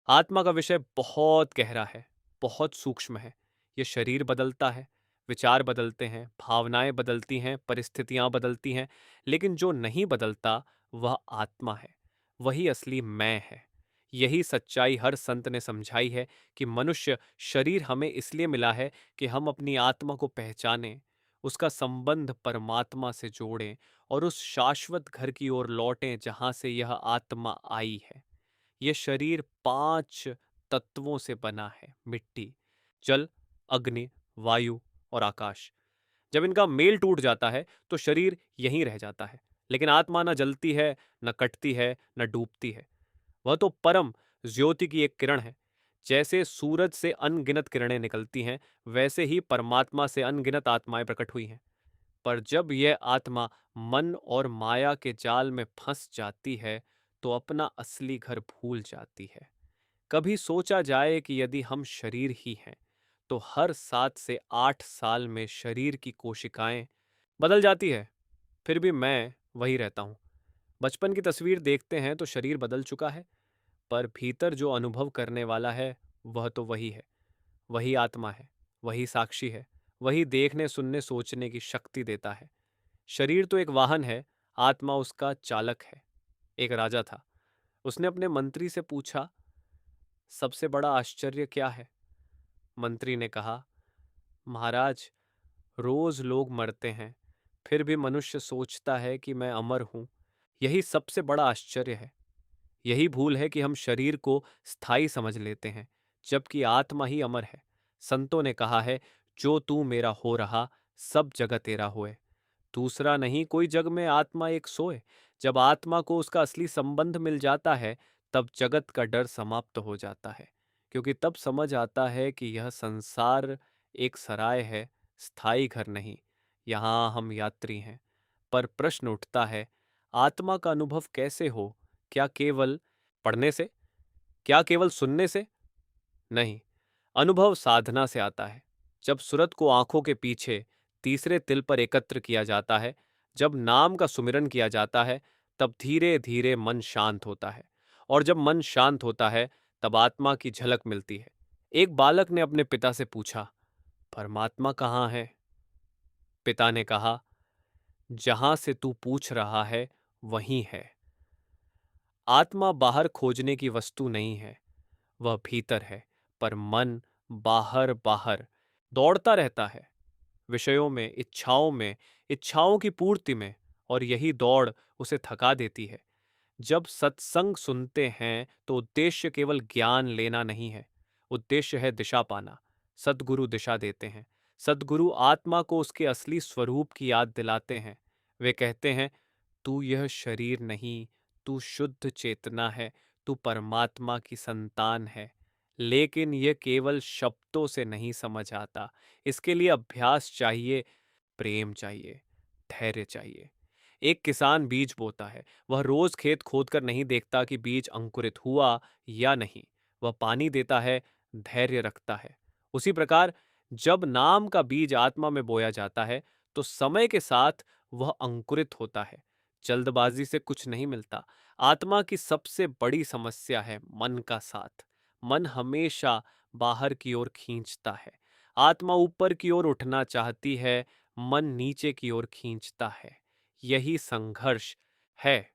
आत्मा का विषय बहुत गहरा है, बहुत सूक्ष्म है। ये शरीर बदलता है, विचार बदलते हैं, भावनाएं बदलती हैं, परिस्थितियां बदलती हैं, लेकिन जो नहीं बदलता वह आत्मा है। वही असली मैं है। यही सच्चाई हर संत ने समझाई है कि मनुष्य शरीर हमें इसलिए मिला है कि हम अपनी आत्मा को पहचानें, उसका संबंध परमात्मा से जोड़ें और उस शाश्वत घर की ओर लौटें जहां से यह आत्मा आई है। ये शरीर 5 तत्वों से बना है। मिट्टी, जल, अग्नि, वायु और आकाश। जब इनका मेल टूट जाता है तो शरीर यहीं रह जाता है। लेकिन आत्मा न जलती है, न कटती है, न डूबती है। वह तो परम ज्योति की एक किरण है। जैसे सूरज से अनगिनत किरणें निकलती हैं, वैसे ही परमात्मा से अनगिनत आत्माएं प्रकट हुई हैं। पर जब यह आत्मा मन और माया के जाल में फंस जाती है तो अपना असली घर भूल जाती है। कभी सोचा जाए कि यदि हम शरीर ही हैं तो हर 7 से 8 साल में शरीर की कोशिकाएं बदल जाती है, फिर भी मैं वही रहता हूं। बचपन की तस्वीर देखते हैं तो शरीर बदल चुका है, पर भीतर जो अनुभव करने वाला है वह तो वही है। वही आत्मा है, वही साक्षी है, वही देखने सुनने सोचने की शक्ति देता है। शरीर तो एक वाहन है, आत्मा उसका चालक है। एक राजा था। उसने अपने मंत्री से पूछा, सबसे बड़ा आश्चर्य क्या है? मंत्री ने कहा, महाराज, रोज लोग मरते हैं, फिर भी मनुष्य सोचता है कि मैं अमर हूं। यही सबसे बड़ा आश्चर्य है। यही भूल है कि हम शरीर को स्थायी समझ लेते हैं, जबकि आत्मा ही अमर है। संतों ने कहा है, जो तू मेरा हो रहा, सब जगह तेरा होए। दूसरा नहीं कोई जग में आत्मा एक सोए। जब आत्मा को उसका असली संबंध मिल जाता है, तब जगत का डर समाप्त हो जाता है, क्योंकि तब समझ आता है कि यह संसार एक सराय है, स्थायी घर नहीं। यहाँ हम यात्री हैं। पर प्रश्न उठता है, आत्मा का अनुभव कैसे हो? क्या केवल पढ़ने से? क्या केवल सुनने से? नहीं, अनुभव साधना से आता है। जब सुरत को आंखों के पीछे तीसरे तिल पर एकत्र किया जाता है, जब नाम का सुमिरन किया जाता है, तब धीरे धीरे मन शांत होता है। और जब मन शांत होता है, तब आत्मा की झलक मिलती है। एक बालक ने अपने पिता से पूछा, परमात्मा कहाँ है? पिता ने कहा, जहां से तू पूछ रहा है वहीं है। आत्मा बाहर खोजने की वस्तु नहीं है, वह भीतर है। पर मन बाहर बाहर दौड़ता रहता है, विषयों में, इच्छाओं की पूर्ति में, और यही दौड़ उसे थका देती है। जब सत्संग सुनते हैं तो उद्देश्य केवल ज्ञान लेना नहीं है, उद्देश्य है दिशा पाना। सद्गुरु दिशा देते हैं। सद्गुरु आत्मा को उसके असली स्वरूप की याद दिलाते हैं। वे कहते हैं, तू यह शरीर नहीं, तू शुद्ध चेतना है, तू परमात्मा की संतान है। लेकिन यह केवल शब्दों से नहीं समझ आता। इसके लिए अभ्यास चाहिए, प्रेम चाहिए, धैर्य चाहिए। एक किसान बीज बोता है। वह रोज खेत खोदकर नहीं देखता कि बीज अंकुरित हुआ या नहीं। वह पानी देता है, धैर्य रखता है। उसी प्रकार जब नाम का बीज आत्मा में बोया जाता है तो समय के साथ वह अंकुरित होता है। जल्दबाजी से कुछ नहीं मिलता। आत्मा की सबसे बड़ी समस्या है मन का साथ। मन हमेशा बाहर की ओर खींचता है। आत्मा ऊपर की ओर उठना चाहती है, मन नीचे की ओर खींचता है। यही संघर्ष है।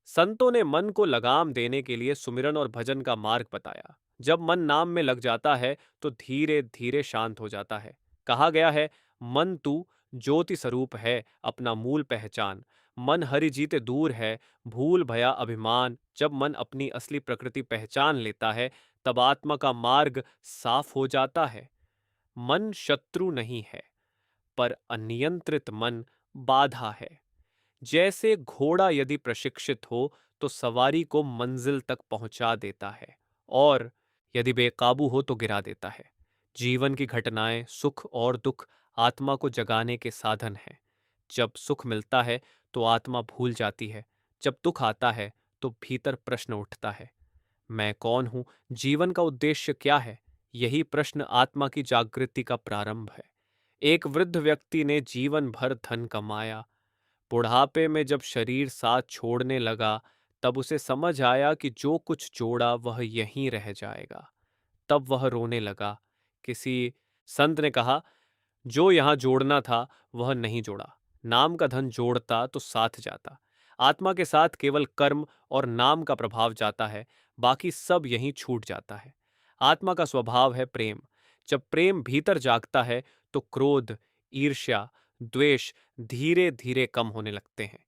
संतों ने मन को लगाम देने के लिए सुमिरन और भजन का मार्ग बताया। जब मन नाम में लग जाता है तो धीरे धीरे शांत हो जाता है। कहा गया है, मन तू ज्योति स्वरूप है, अपना मूल पहचान। मन हरि जीते दूर है, भूल भया अभिमान। जब मन अपनी असली प्रकृति पहचान लेता है, तब आत्मा का मार्ग साफ हो जाता है। मन शत्रु नहीं है, पर अनियंत्रित मन बाधा है। जैसे घोड़ा यदि प्रशिक्षित हो तो सवारी को मंजिल तक पहुंचा देता है, और यदि बेकाबू हो तो गिरा देता है। जीवन की घटनाएं, सुख और दुख आत्मा को जगाने के साधन हैं। जब सुख मिलता है तो आत्मा भूल जाती है। जब दुख आता है तो भीतर प्रश्न उठता है, मैं कौन हूं? जीवन का उद्देश्य क्या है? यही प्रश्न आत्मा की जागृति का प्रारंभ है। एक वृद्ध व्यक्ति ने जीवन भर धन कमाया। बुढ़ापे में जब शरीर साथ छोड़ने लगा, तब उसे समझ आया कि जो कुछ जोड़ा वह यहीं रह जाएगा। तब वह रोने लगा। किसी संत ने कहा, जो यहां जोड़ना था वह नहीं जोड़ा। नाम का धन जोड़ता तो साथ जाता। आत्मा के साथ केवल कर्म और नाम का प्रभाव जाता है, बाकी सब यहीं छूट जाता है। आत्मा का स्वभाव है प्रेम। जब प्रेम भीतर जागता है तो क्रोध, ईर्ष्या, द्वेष धीरे धीरे कम होने लगते हैं,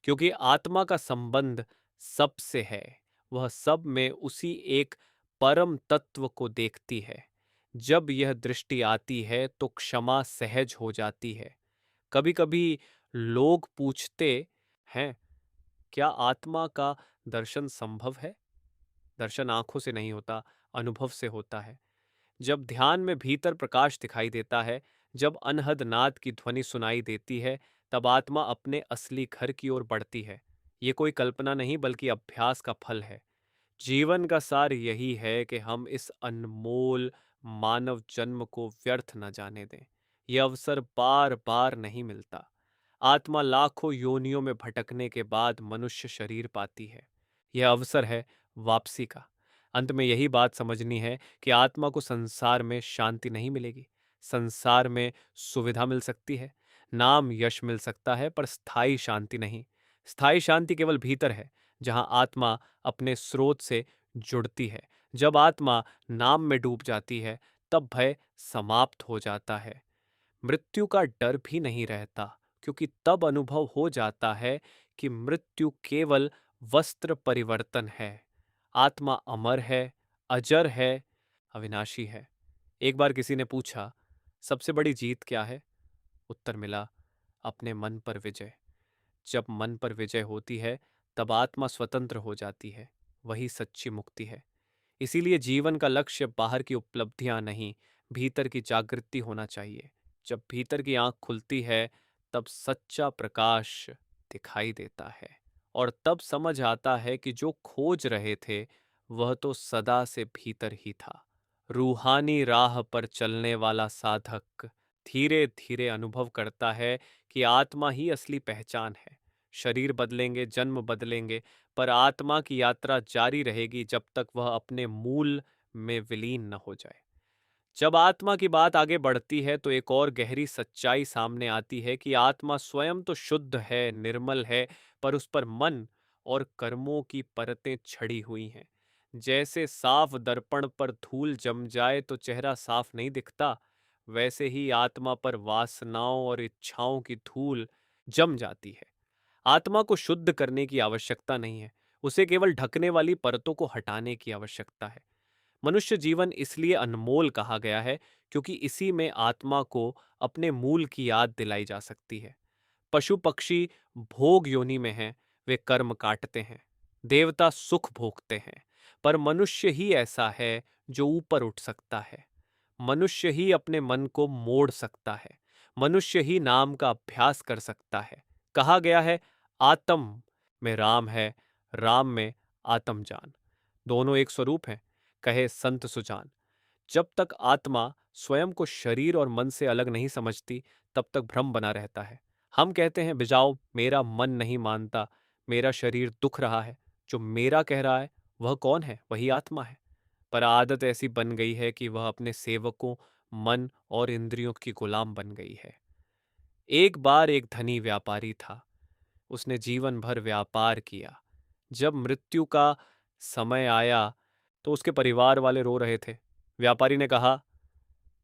क्योंकि आत्मा का संबंध सबसे है। वह सब में उसी एक परम तत्व को देखती है। जब यह दृष्टि आती है तो क्षमा सहज हो जाती है। कभी कभी लोग पूछते हैं, क्या आत्मा का दर्शन संभव है? दर्शन आंखों से नहीं होता, अनुभव से होता है। जब ध्यान में भीतर प्रकाश दिखाई देता है, जब अनहद नाद की ध्वनि सुनाई देती है, तब आत्मा अपने असली घर की ओर बढ़ती है। ये कोई कल्पना नहीं बल्कि अभ्यास का फल है। जीवन का सार यही है कि हम इस अनमोल मानव जन्म को व्यर्थ न जाने दें। यह अवसर बार बार नहीं मिलता। आत्मा लाखों योनियों में भटकने के बाद मनुष्य शरीर पाती है। यह अवसर है वापसी का। अंत में यही बात समझनी है कि आत्मा को संसार में शांति नहीं मिलेगी। संसार में सुविधा मिल सकती है, नाम यश मिल सकता है, पर स्थायी शांति नहीं। स्थायी शांति केवल भीतर है, जहां आत्मा अपने स्रोत से जुड़ती है। जब आत्मा नाम में डूब जाती है, तब भय समाप्त हो जाता है। मृत्यु का डर भी नहीं रहता, क्योंकि तब अनुभव हो जाता है कि मृत्यु केवल वस्त्र परिवर्तन है। आत्मा अमर है, अजर है, अविनाशी है। एक बार किसी ने पूछा, सबसे बड़ी जीत क्या है? उत्तर मिला, अपने मन पर विजय। जब मन पर विजय होती है, तब आत्मा स्वतंत्र हो जाती है। वही सच्ची मुक्ति है। इसीलिए जीवन का लक्ष्य बाहर की उपलब्धियां नहीं, भीतर की जागृति होना चाहिए। जब भीतर की आंख खुलती है, तब सच्चा प्रकाश दिखाई देता है, और तब समझ आता है कि जो खोज रहे थे वह तो सदा से भीतर ही था। रूहानी राह पर चलने वाला साधक धीरे धीरे अनुभव करता है कि आत्मा ही असली पहचान है। शरीर बदलेंगे, जन्म बदलेंगे, पर आत्मा की यात्रा जारी रहेगी जब तक वह अपने मूल में विलीन न हो जाए। जब आत्मा की बात आगे बढ़ती है तो एक और गहरी सच्चाई सामने आती है कि आत्मा स्वयं तो शुद्ध है, निर्मल है, पर उस पर मन और कर्मों की परतें छड़ी हुई हैं। जैसे साफ दर्पण पर धूल जम जाए तो चेहरा साफ नहीं दिखता, वैसे ही आत्मा पर वासनाओं और इच्छाओं की धूल जम जाती है। आत्मा को शुद्ध करने की आवश्यकता नहीं है, उसे केवल ढकने वाली परतों को हटाने की आवश्यकता है। मनुष्य जीवन इसलिए अनमोल कहा गया है, क्योंकि इसी में आत्मा को अपने मूल की याद दिलाई जा सकती है। पशु पक्षी भोग योनि में हैं, वे कर्म काटते हैं, देवता सुख भोगते हैं, पर मनुष्य ही ऐसा है जो ऊपर उठ सकता है। मनुष्य ही अपने मन को मोड़ सकता है। मनुष्य ही नाम का अभ्यास कर सकता है। कहा गया है, आत्म में राम है, राम में आत्म जान। दोनों एक स्वरूप हैं, कहे संत सुजान। जब तक आत्मा स्वयं को शरीर और मन से अलग नहीं समझती, तब तक भ्रम बना रहता है। हम कहते हैं, बिजाओ, मेरा मन नहीं मानता, मेरा शरीर दुख रहा है। जो मेरा कह रहा है वह कौन है? वही आत्मा है। पर आदत ऐसी बन गई है कि वह अपने सेवकों, मन और इंद्रियों की गुलाम बन गई है। एक बार एक धनी व्यापारी था। उसने जीवन भर व्यापार किया। जब मृत्यु का समय आया तो उसके परिवार वाले रो रहे थे। व्यापारी ने कहा,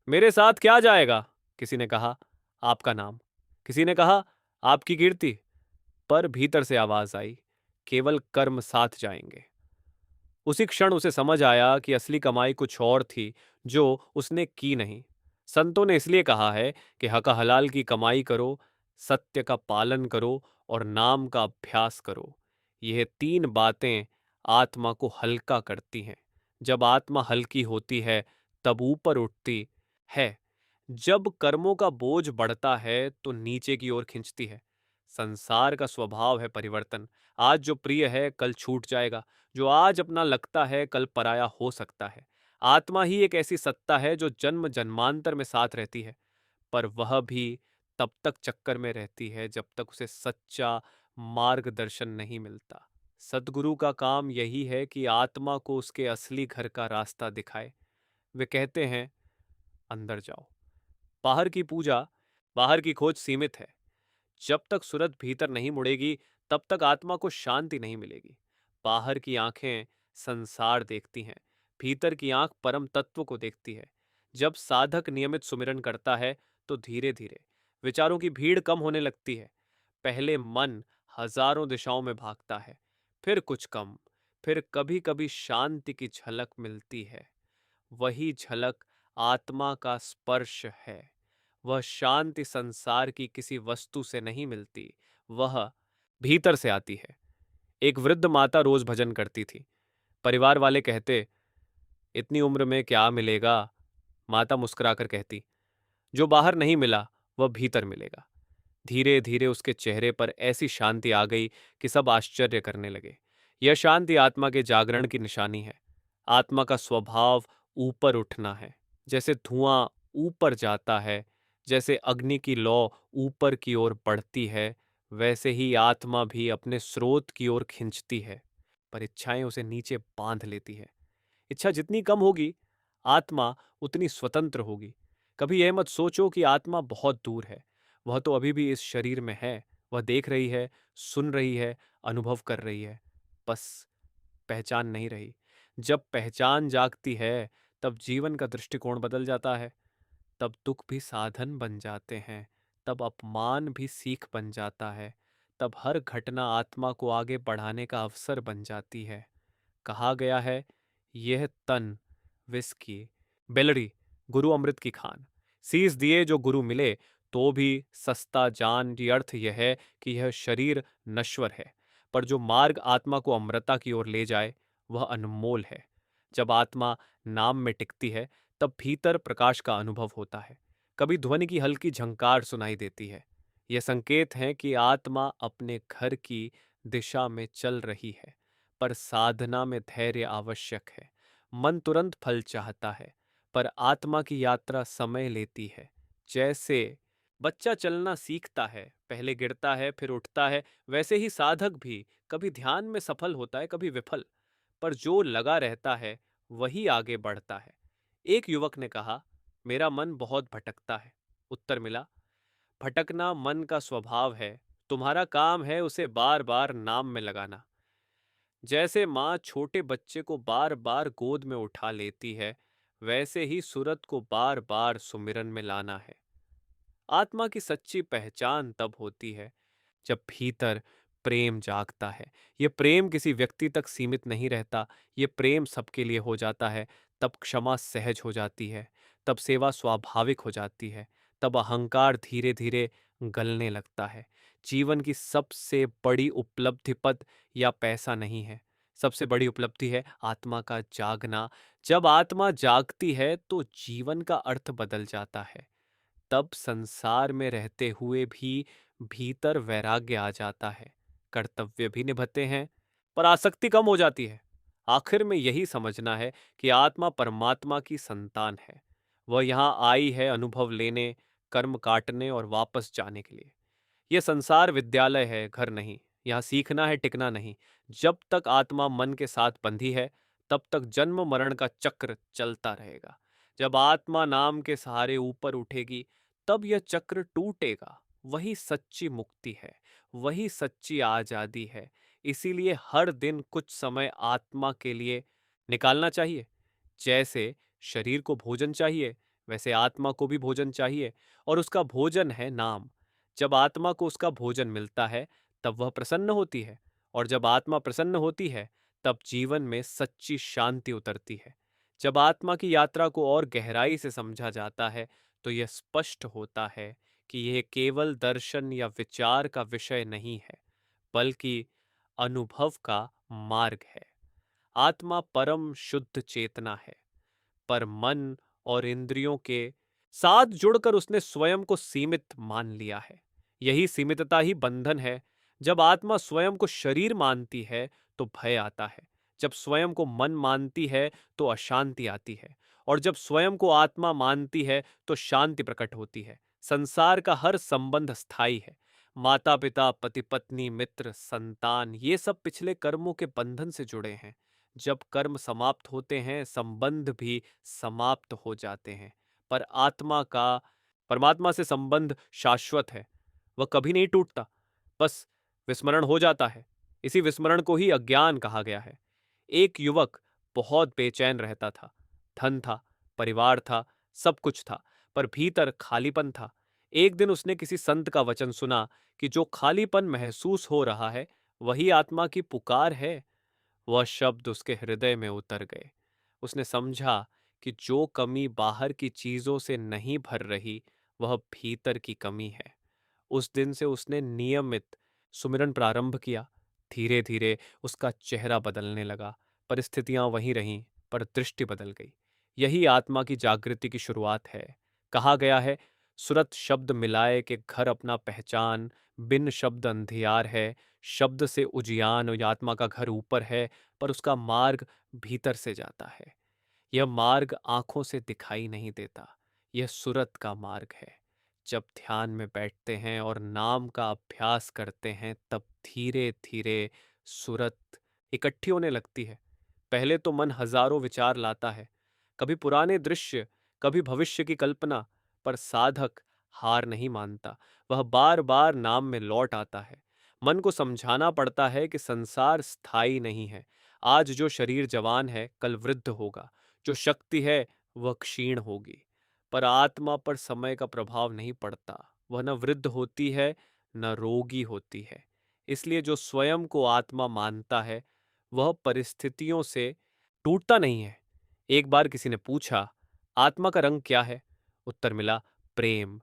मेरे साथ क्या जाएगा? किसी ने कहा, आपका नाम। किसी ने कहा, आपकी कीर्ति। पर भीतर से आवाज आई, केवल कर्म साथ जाएंगे। उसी क्षण उसे समझ आया कि असली कमाई कुछ और थी, जो उसने की नहीं। संतों ने इसलिए कहा है कि हक हलाल की कमाई करो, सत्य का पालन करो और नाम का अभ्यास करो। यह तीन बातें आत्मा को हल्का करती हैं। जब आत्मा हल्की होती है, तब ऊपर उठती है। जब कर्मों का बोझ बढ़ता है तो नीचे की ओर खींचती है। संसार का स्वभाव है परिवर्तन। आज जो प्रिय है कल छूट जाएगा, जो आज अपना लगता है कल पराया हो सकता है। आत्मा ही एक ऐसी सत्ता है जो जन्म जन्मांतर में साथ रहती है, पर वह भी तब तक चक्कर में रहती है जब तक उसे सच्चा मार्गदर्शन नहीं मिलता। सद्गुरु का काम यही है कि आत्मा को उसके असली घर का रास्ता दिखाए। वे कहते हैं, अंदर जाओ। बाहर की पूजा, बाहर की खोज सीमित है। जब तक सूरत भीतर नहीं मुड़ेगी, तब तक आत्मा को शांति नहीं मिलेगी। बाहर की आंखें संसार देखती हैं, भीतर की आंख परम तत्व को देखती है। जब साधक नियमित सुमिरन करता है, तो धीरे धीरे विचारों की भीड़ कम होने लगती है। पहले मन हजारों दिशाओं में भागता है, फिर कुछ कम, फिर कभी कभी शांति की झलक मिलती है। वही झलक आत्मा का स्पर्श है। वह शांति संसार की किसी वस्तु से नहीं मिलती, वह भीतर से आती है। एक वृद्ध माता रोज भजन करती थी। परिवार वाले कहते, इतनी उम्र में क्या मिलेगा? माता मुस्कुराकर कहती, जो बाहर नहीं मिला वह भीतर मिलेगा। धीरे धीरे उसके चेहरे पर ऐसी शांति आ गई कि सब आश्चर्य करने लगे। यह शांति आत्मा के जागरण की निशानी है। आत्मा का स्वभाव ऊपर उठना है। जैसे धुआं ऊपर जाता है, जैसे अग्नि की लौ ऊपर की ओर बढ़ती है, वैसे ही आत्मा भी अपने स्रोत की ओर खिंचती है, पर इच्छाएं उसे नीचे बांध लेती है। इच्छा जितनी कम होगी, आत्मा उतनी स्वतंत्र होगी। कभी यह मत सोचो कि आत्मा बहुत दूर है। वह तो अभी भी इस शरीर में है। वह देख रही है, सुन रही है, अनुभव कर रही है, बस पहचान नहीं रही। जब पहचान जागती है, तब जीवन का दृष्टिकोण बदल जाता है। तब दुख भी साधन बन जाते हैं, तब अपमान भी सीख बन जाता है, तब हर घटना आत्मा को आगे बढ़ाने का अवसर बन जाती है। कहा गया है, यह तन विस्की बेलड़ी गुरु अमृत की खान। सीस दिए जो गुरु मिले, तो भी सस्ता जान। ये अर्थ यह है कि यह शरीर नश्वर है, पर जो मार्ग आत्मा को अमृता की ओर ले जाए, वह अनमोल है। जब आत्मा नाम में टिकती है, तब भीतर प्रकाश का अनुभव होता है। कभी ध्वनि की हल्की झंकार सुनाई देती है। यह संकेत है कि आत्मा अपने घर की दिशा में चल रही है, पर साधना में धैर्य आवश्यक है। मन तुरंत फल चाहता है, पर आत्मा की यात्रा समय लेती है। जैसे बच्चा चलना सीखता है, पहले गिरता है फिर उठता है, वैसे ही साधक भी कभी ध्यान में सफल होता है, कभी विफल, पर जो लगा रहता है वही आगे बढ़ता है। एक युवक ने कहा, मेरा मन बहुत भटकता है। उत्तर मिला, भटकना मन का स्वभाव है, तुम्हारा काम है उसे बार बार नाम में लगाना। जैसे माँ छोटे बच्चे को बार बार गोद में उठा लेती है, वैसे ही सूरत को बार बार सुमिरन में लाना है। आत्मा की सच्ची पहचान तब होती है जब भीतर प्रेम जागता है। ये प्रेम किसी व्यक्ति तक सीमित नहीं रहता, ये प्रेम सबके लिए हो जाता है। तब क्षमा सहज हो जाती है, तब सेवा स्वाभाविक हो जाती है, तब अहंकार धीरे धीरे गलने लगता है। जीवन की सबसे बड़ी उपलब्धि पद या पैसा नहीं है, सबसे बड़ी उपलब्धि है आत्मा का जागना। जब आत्मा जागती है तो जीवन का अर्थ बदल जाता है। तब संसार में रहते हुए भी भीतर वैराग्य आ जाता है। कर्तव्य भी निभते हैं, पर आसक्ति कम हो जाती है। आखिर में यही समझना है कि आत्मा परमात्मा की संतान है। वह यहाँ आई है अनुभव लेने, कर्म काटने और वापस जाने के लिए। यह संसार विद्यालय है, घर नहीं। यहाँ सीखना है, टिकना नहीं। जब तक आत्मा मन के साथ बंधी है, तब तक जन्म मरण का चक्र चलता रहेगा। जब आत्मा नाम के सहारे ऊपर उठेगी, तब यह चक्र टूटेगा। वही सच्ची मुक्ति है, वही सच्ची आजादी है। इसीलिए हर दिन कुछ समय आत्मा के लिए निकालना चाहिए। जैसे शरीर को भोजन चाहिए, वैसे आत्मा को भी भोजन चाहिए, और उसका भोजन है नाम। जब आत्मा को उसका भोजन मिलता है, तब वह प्रसन्न होती है, और जब आत्मा प्रसन्न होती है, तब जीवन में सच्ची शांति उतरती है। जब आत्मा की यात्रा को और गहराई से समझा जाता है, तो यह स्पष्ट होता है कि यह केवल दर्शन या विचार का विषय नहीं है, बल्कि अनुभव का मार्ग है। आत्मा परम शुद्ध चेतना है, पर मन और इंद्रियों के साथ जुड़कर उसने स्वयं को सीमित मान लिया है। यही सीमितता ही बंधन है। जब आत्मा स्वयं को शरीर मानती है, तो भय आता है। जब स्वयं को मन मानती है, तो अशांति आती है, और जब स्वयं को आत्मा मानती है, तो शांति प्रकट होती है। संसार का हर संबंध स्थायी है, माता पिता, पति पत्नी, मित्र, संतान, ये सब पिछले कर्मों के बंधन से जुड़े हैं। जब कर्म समाप्त होते हैं, संबंध भी समाप्त हो जाते हैं। पर आत्मा का परमात्मा से संबंध शाश्वत है, वह कभी नहीं टूटता, बस विस्मरण हो जाता है। इसी विस्मरण को ही अज्ञान कहा गया है। एक युवक बहुत बेचैन रहता था। धन था, परिवार था, सब कुछ था, पर भीतर खालीपन था। एक दिन उसने किसी संत का वचन सुना कि जो खालीपन महसूस हो रहा है, वही आत्मा की पुकार है। वह शब्द उसके हृदय में उतर गए। उसने समझा कि जो कमी बाहर की चीजों से नहीं भर रही, वह भीतर की कमी है। उस दिन से उसने नियमित सुमिरन प्रारंभ किया। धीरे धीरे उसका चेहरा बदलने लगा। परिस्थितियां वहीं रहीं, पर दृष्टि बदल गई। यही आत्मा की जागृति की शुरुआत है। कहा गया है, सुरत शब्द मिलाए के घर अपना पहचान, बिन शब्द अंधियार है, शब्द से उजियान। और आत्मा का घर ऊपर है, पर उसका मार्ग भीतर से जाता है। यह मार्ग आंखों से दिखाई नहीं देता, यह सुरत का मार्ग है। जब ध्यान में बैठते हैं और नाम का अभ्यास करते हैं, तब धीरे धीरे सुरत इकट्ठी होने लगती है। पहले तो मन हजारों विचार लाता है, कभी पुराने दृश्य, कभी भविष्य की कल्पना, पर साधक हार नहीं मानता। वह बार बार नाम में लौट आता है। मन को समझाना पड़ता है कि संसार स्थायी नहीं है। आज जो शरीर जवान है, कल वृद्ध होगा। जो शक्ति है, वह क्षीण होगी। पर आत्मा पर समय का प्रभाव नहीं पड़ता। वह न वृद्ध होती है, न रोगी होती है। इसलिए जो स्वयं को आत्मा मानता है, वह परिस्थितियों से टूटता नहीं है। एक बार किसी ने पूछा, आत्मा का रंग क्या है? उत्तर मिला, प्रेम।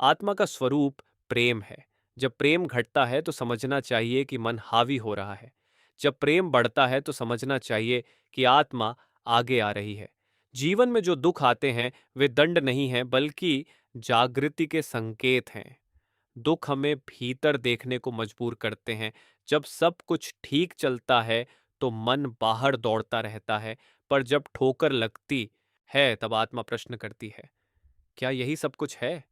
आत्मा का स्वरूप प्रेम है। जब प्रेम घटता है तो समझना चाहिए कि मन हावी हो रहा है। जब प्रेम बढ़ता है तो समझना चाहिए कि आत्मा आगे आ रही है। जीवन में जो दुख आते हैं, वे दंड नहीं हैं, बल्कि जागृति के संकेत हैं। दुख हमें भीतर देखने को मजबूर करते हैं। जब सब कुछ ठीक चलता है तो मन बाहर दौड़ता रहता है, पर जब ठोकर लगती है तब आत्मा प्रश्न करती है, क्या यही सब कुछ है?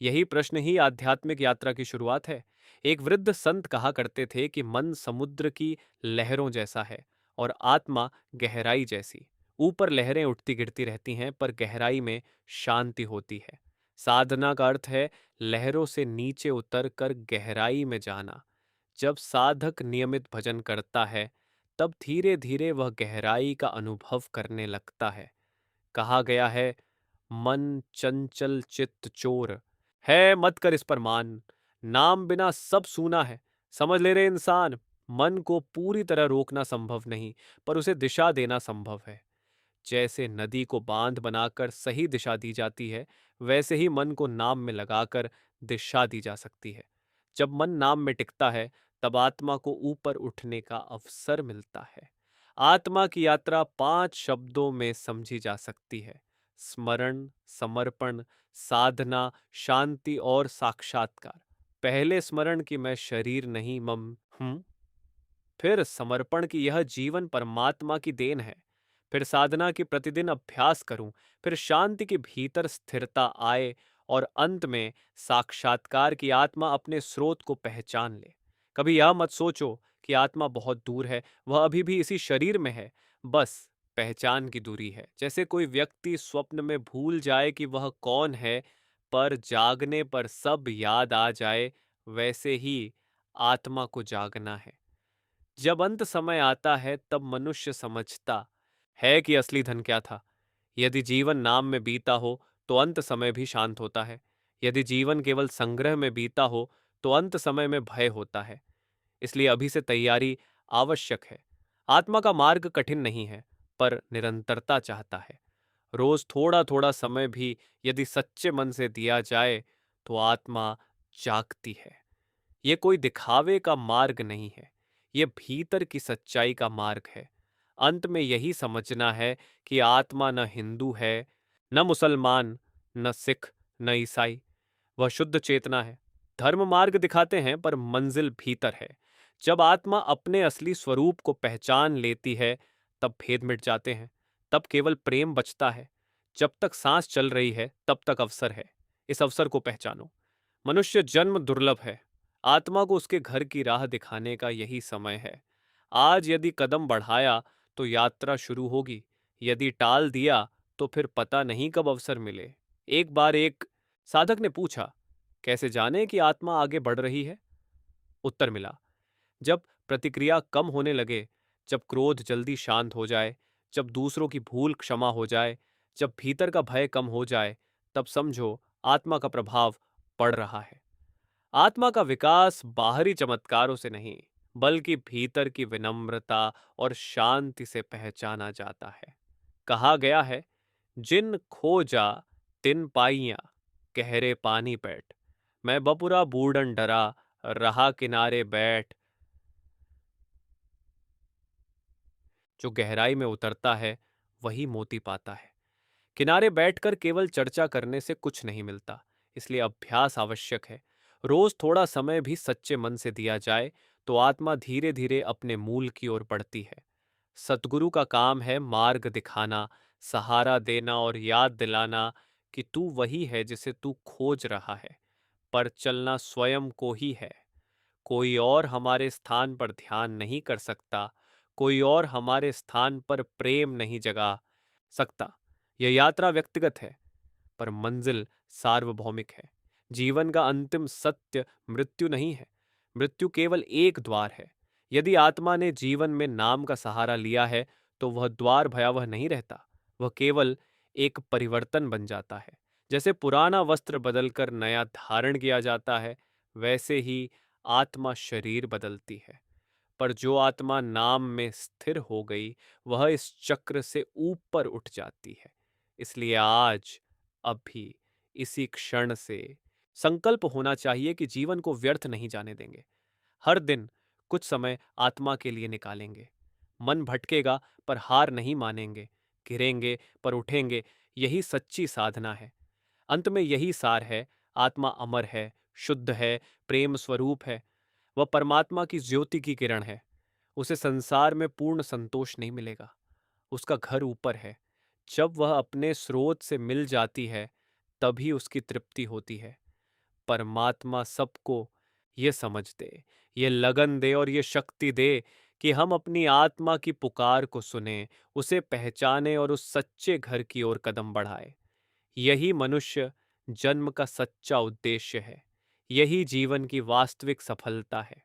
यही प्रश्न ही आध्यात्मिक यात्रा की शुरुआत है। एक वृद्ध संत कहा करते थे कि मन समुद्र की लहरों जैसा है और आत्मा गहराई जैसी। ऊपर लहरें उठती गिरती रहती हैं, पर गहराई में शांति होती है। साधना का अर्थ है लहरों से नीचे उतर कर गहराई में जाना। जब साधक नियमित भजन करता है, तब धीरे धीरे वह गहराई का अनुभव करने लगता है। कहा गया है, मन चंचल चित्त चोर है, मत कर इस पर मान। नाम बिना सब सूना है, समझ ले रे इंसान। मन को पूरी तरह रोकना संभव नहीं, पर उसे दिशा देना संभव है। जैसे नदी को बांध बनाकर सही दिशा दी जाती है, वैसे ही मन को नाम में लगाकर दिशा दी जा सकती है। जब मन नाम में टिकता है, तब आत्मा को ऊपर उठने का अवसर मिलता है। आत्मा की यात्रा 5 शब्दों में समझी जा सकती है: स्मरण, समर्पण, साधना, शांति और साक्षात्कार। पहले स्मरण कि मैं शरीर नहीं, मम हूं। फिर समर्पण की यह जीवन परमात्मा की देन है। फिर साधना की प्रतिदिन अभ्यास करूं। फिर शांति के भीतर स्थिरता आए। और अंत में साक्षात्कार की आत्मा अपने स्रोत को पहचान ले। कभी यह मत सोचो कि आत्मा बहुत दूर है, वह अभी भी इसी शरीर में है। बस पहचान की दूरी है। जैसे कोई व्यक्ति स्वप्न में भूल जाए कि वह कौन है, पर जागने पर सब याद आ जाए, वैसे ही आत्मा को जागना है। जब अंत समय आता है, तब मनुष्य समझता है कि असली धन क्या था। यदि जीवन नाम में बीता हो, तो अंत समय भी शांत होता है। यदि जीवन केवल संग्रह में बीता हो, तो अंत समय में भय होता है। इसलिए अभी से तैयारी आवश्यक है। आत्मा का मार्ग कठिन नहीं है, पर निरंतरता चाहता है। रोज थोड़ा थोड़ा समय भी यदि सच्चे मन से दिया जाए, तो आत्मा जागती है। ये कोई दिखावे का मार्ग नहीं है, ये भीतर की सच्चाई का मार्ग है। अंत में यही समझना है कि आत्मा न हिंदू है, न मुसलमान, न सिख, न ईसाई। वह शुद्ध चेतना है। धर्म मार्ग दिखाते हैं, पर मंजिल भीतर है। जब आत्मा अपने असली स्वरूप को पहचान लेती है, तब भेद मिट जाते हैं। तब केवल प्रेम बचता है। जब तक सांस चल रही है, तब तक अवसर है। इस अवसर को पहचानो। मनुष्य जन्म दुर्लभ है। आत्मा को उसके घर की राह दिखाने का यही समय है। आज यदि कदम बढ़ाया तो यात्रा शुरू होगी, यदि टाल दिया तो फिर पता नहीं कब अवसर मिले। एक बार एक साधक ने पूछा, कैसे जाने कि आत्मा आगे बढ़ रही है? उत्तर मिला, जब प्रतिक्रिया कम होने लगे, जब क्रोध जल्दी शांत हो जाए, जब दूसरों की भूल क्षमा हो जाए, जब भीतर का भय कम हो जाए, तब समझो आत्मा का प्रभाव पड़ रहा है। आत्मा का विकास बाहरी चमत्कारों से नहीं, बल्कि भीतर की विनम्रता और शांति से पहचाना जाता है। कहा गया है, जिन खो जा तिन पाइया, गहरे पानी बैठ, मैं बपुरा बूढ़न डरा, रहा किनारे बैठ। जो गहराई में उतरता है वही मोती पाता है। किनारे बैठकर केवल चर्चा करने से कुछ नहीं मिलता, इसलिए अभ्यास आवश्यक है। रोज थोड़ा समय भी सच्चे मन से दिया जाए तो आत्मा धीरे धीरे अपने मूल की ओर बढ़ती है। सतगुरु का काम है मार्ग दिखाना, सहारा देना और याद दिलाना कि तू वही है जिसे तू खोज रहा है, पर चलना स्वयं को ही है। कोई और हमारे स्थान पर ध्यान नहीं कर सकता, कोई और हमारे स्थान पर प्रेम नहीं जगा सकता। यह यात्रा व्यक्तिगत है, पर मंजिल सार्वभौमिक है। जीवन का अंतिम सत्य मृत्यु नहीं है, मृत्यु केवल एक द्वार है। यदि आत्मा ने जीवन में नाम का सहारा लिया है तो वह द्वार भयावह नहीं रहता, वह केवल एक परिवर्तन बन जाता है। जैसे पुराना वस्त्र बदलकर नया धारण किया जाता है, वैसे ही आत्मा शरीर बदलती है। पर जो आत्मा नाम में स्थिर हो गई, वह इस चक्र से ऊपर उठ जाती है। इसलिए आज, अभी, इसी क्षण से संकल्प होना चाहिए कि जीवन को व्यर्थ नहीं जाने देंगे। हर दिन कुछ समय आत्मा के लिए निकालेंगे। मन भटकेगा पर हार नहीं मानेंगे, गिरेंगे पर उठेंगे, यही सच्ची साधना है। अंत में यही सार है, आत्मा अमर है, शुद्ध है, प्रेम स्वरूप है। वह परमात्मा की ज्योति की किरण है। उसे संसार में पूर्ण संतोष नहीं मिलेगा। उसका घर ऊपर है। जब वह अपने स्रोत से मिल जाती है, तभी उसकी तृप्ति होती है। परमात्मा सबको ये समझ दे, ये लगन दे और ये शक्ति दे कि हम अपनी आत्मा की पुकार को सुने, उसे पहचाने और उस सच्चे घर की ओर कदम बढ़ाए। यही मनुष्य जन्म का सच्चा उद्देश्य है। यही जीवन की वास्तविक सफलता है।